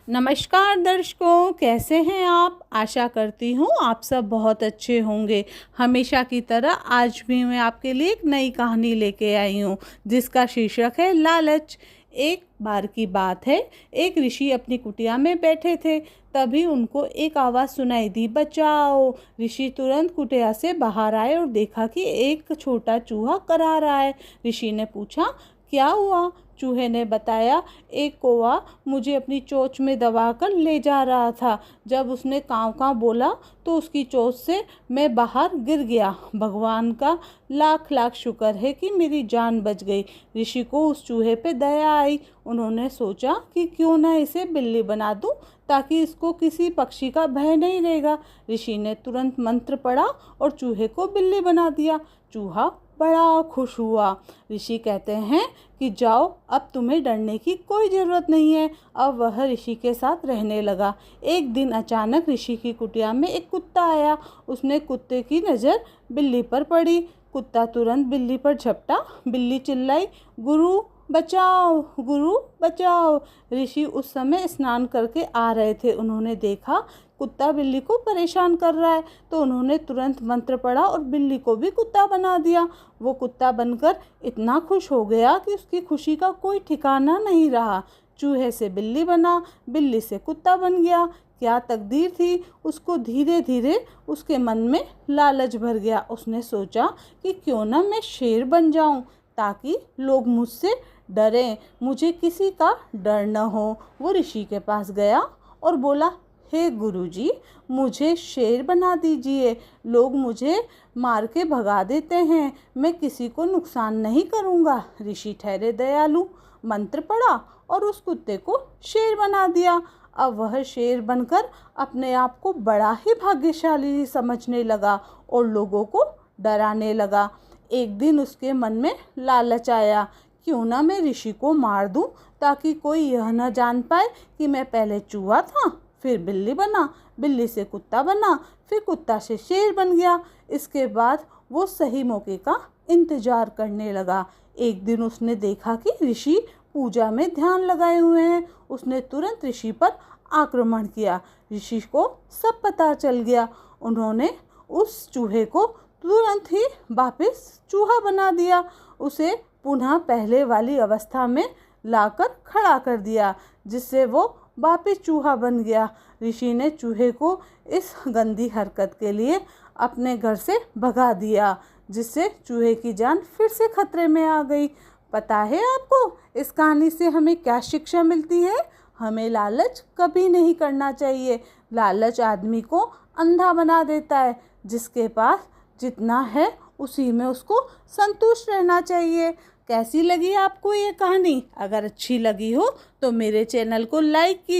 नमस्कार दर्शकों, कैसे हैं आप। आशा करती हूँ आप सब बहुत अच्छे होंगे। हमेशा की तरह आज भी मैं आपके लिए एक नई कहानी लेके आई हूँ जिसका शीर्षक है लालच। एक बार की बात है, एक ऋषि अपनी कुटिया में बैठे थे। तभी उनको एक आवाज़ सुनाई दी, बचाओ। ऋषि तुरंत कुटिया से बाहर आए और देखा कि एक छोटा चूहा करहा रहा है। ऋषि ने पूछा, क्या हुआ। चूहे ने बताया, एक कौवा मुझे अपनी चोंच में दबाकर ले जा रहा था। जब उसने काँव काँव बोला तो उसकी चोंच से मैं बाहर गिर गया। भगवान का लाख लाख शुक्र है कि मेरी जान बच गई। ऋषि को उस चूहे पे दया आई। उन्होंने सोचा कि क्यों ना इसे बिल्ली बना दूं ताकि इसको किसी पक्षी का भय नहीं रहेगा। ऋषि ने तुरंत मंत्र पढ़ा और चूहे को बिल्ली बना दिया। चूहा बड़ा खुश हुआ। ऋषि कहते हैं कि जाओ, अब तुम्हें डरने की कोई ज़रूरत नहीं है। अब वह ऋषि के साथ रहने लगा। एक दिन अचानक ऋषि की कुटिया में एक कुत्ता आया। उसने कुत्ते की नज़र बिल्ली पर पड़ी। कुत्ता तुरंत बिल्ली पर झपटा। बिल्ली चिल्लाई, गुरु बचाओ, गुरु बचाओ। ऋषि उस समय स्नान करके आ रहे थे। उन्होंने देखा कुत्ता बिल्ली को परेशान कर रहा है तो उन्होंने तुरंत मंत्र पढ़ा और बिल्ली को भी कुत्ता बना दिया। वो कुत्ता बनकर इतना खुश हो गया कि उसकी खुशी का कोई ठिकाना नहीं रहा। चूहे से बिल्ली बना, बिल्ली से कुत्ता बन गया। क्या तकदीर थी। उसको धीरे धीरे उसके मन में लालच भर गया। उसने सोचा कि क्यों ना मैं शेर बन जाऊं ताकि लोग मुझसे डरें, मुझे किसी का डर न हो। वो ऋषि के पास गया और बोला, हे गुरुजी, मुझे शेर बना दीजिए। लोग मुझे मार के भगा देते हैं, मैं किसी को नुकसान नहीं करूँगा। ऋषि ठहरे दयालु, मंत्र पढ़ा और उस कुत्ते को शेर बना दिया। अब वह शेर बनकर अपने आप को बड़ा ही भाग्यशाली समझने लगा और लोगों को डराने लगा। एक दिन उसके मन में लालच आया, क्यों ना मैं ऋषि को मार दूं ताकि कोई यह न जान पाए कि मैं पहले चूहा था, फिर बिल्ली बना, बिल्ली से कुत्ता बना, फिर कुत्ता से शेर बन गया। इसके बाद वो सही मौके का इंतजार करने लगा। एक दिन उसने देखा कि ऋषि पूजा में ध्यान लगाए हुए हैं। उसने तुरंत ऋषि पर आक्रमण किया। ऋषि को सब पता चल गया। उन्होंने उस चूहे को तुरंत ही वापस चूहा बना दिया। उसे पुनः पहले वाली अवस्था में लाकर खड़ा कर दिया, जिससे वो वापस चूहा बन गया। ऋषि ने चूहे को इस गंदी हरकत के लिए अपने घर से भगा दिया, जिससे चूहे की जान फिर से खतरे में आ गई। पता है आपको इस कहानी से हमें क्या शिक्षा मिलती है। हमें लालच कभी नहीं करना चाहिए। लालच आदमी को अंधा बना देता है। जिसके पास जितना है उसी में उसको संतुष्ट रहना चाहिए। कैसी लगी आपको ये कहानी। अगर अच्छी लगी हो तो मेरे चैनल को लाइक कीजिए।